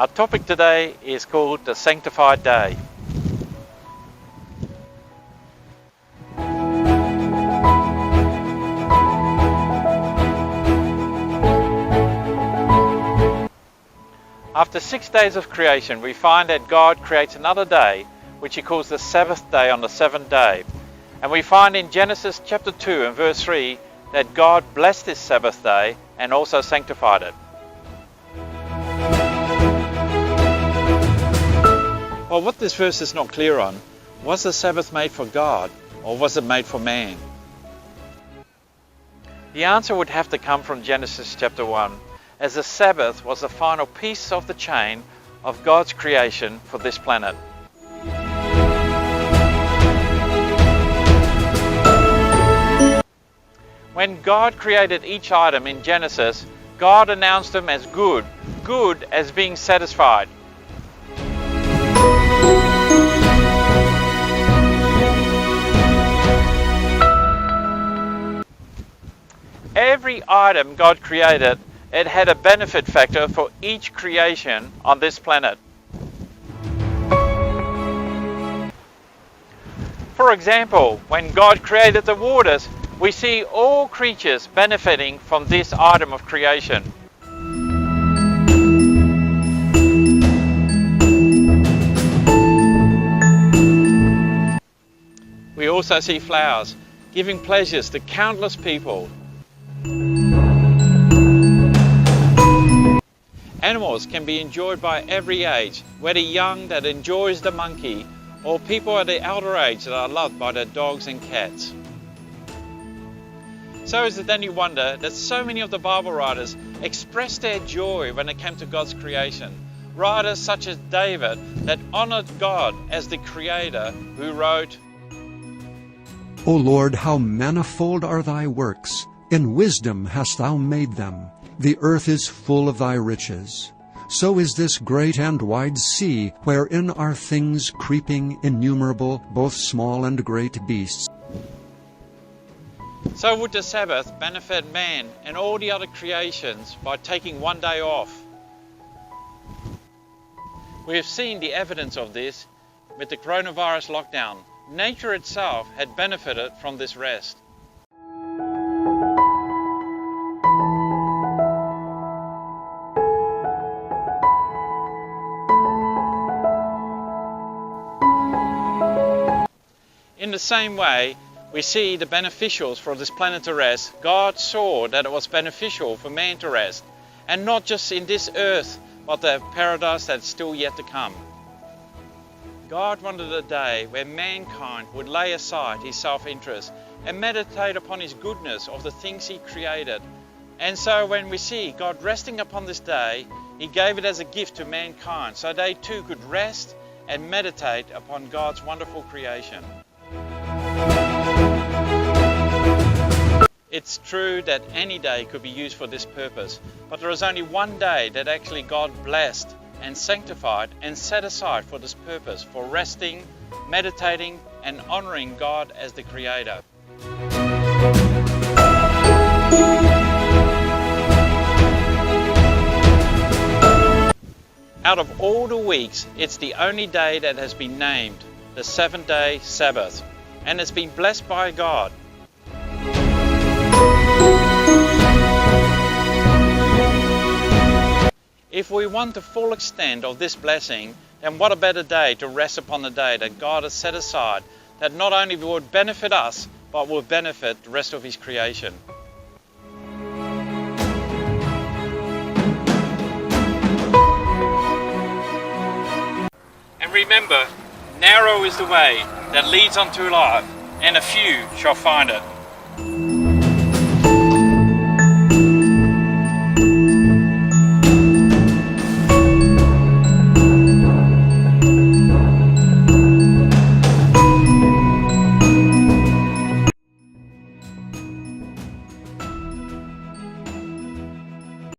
Our topic today is called the Sanctified Day. After 6 days of creation, we find that God creates another day, which he calls the Sabbath day on the seventh day. And we find in Genesis chapter 2 and verse 3 that God blessed this Sabbath day and also sanctified it. Well, what this verse is not clear on, was the Sabbath made for God or was it made for man? The answer would have to come from Genesis chapter 1, as the Sabbath was the final piece of the chain of God's creation for this planet. When God created each item in Genesis, God announced them as good, good as being satisfied. Every item God created, it had a benefit factor for each creation on this planet. For example, when God created the waters, we see all creatures benefiting from this item of creation. We also see flowers giving pleasures to countless people. Animals can be enjoyed by every age, whether young that enjoys the monkey or people at the elder age that are loved by their dogs and cats. So is it any wonder that so many of the Bible writers expressed their joy when it came to God's creation. Writers such as David that honored God as the Creator, who wrote, O Lord, how manifold are thy works! In wisdom hast thou made them. The earth is full of thy riches. So is this great and wide sea, wherein are things creeping innumerable, both small and great beasts. So would the Sabbath benefit man and all the other creations by taking one day off? We have seen the evidence of this with the coronavirus lockdown. Nature itself had benefited from this rest. In the same way, we see the beneficials for this planet to rest. God saw that it was beneficial for man to rest, and not just in this earth, but the paradise that's still yet to come. God wanted a day where mankind would lay aside his self-interest and meditate upon his goodness of the things he created. And so when we see God resting upon this day, he gave it as a gift to mankind, so they too could rest and meditate upon God's wonderful creation. It's true that any day could be used for this purpose, but there is only one day that actually God blessed and sanctified and set aside for this purpose, for resting, meditating, and honoring God as the Creator. Out of all the weeks, it's the only day that has been named the seventh-day Sabbath, and it's been blessed by God. If we want the full extent of this blessing, then what a better day to rest upon the day that God has set aside, that not only would benefit us, but will benefit the rest of his creation. And remember, narrow is the way that leads unto life, and a few shall find it.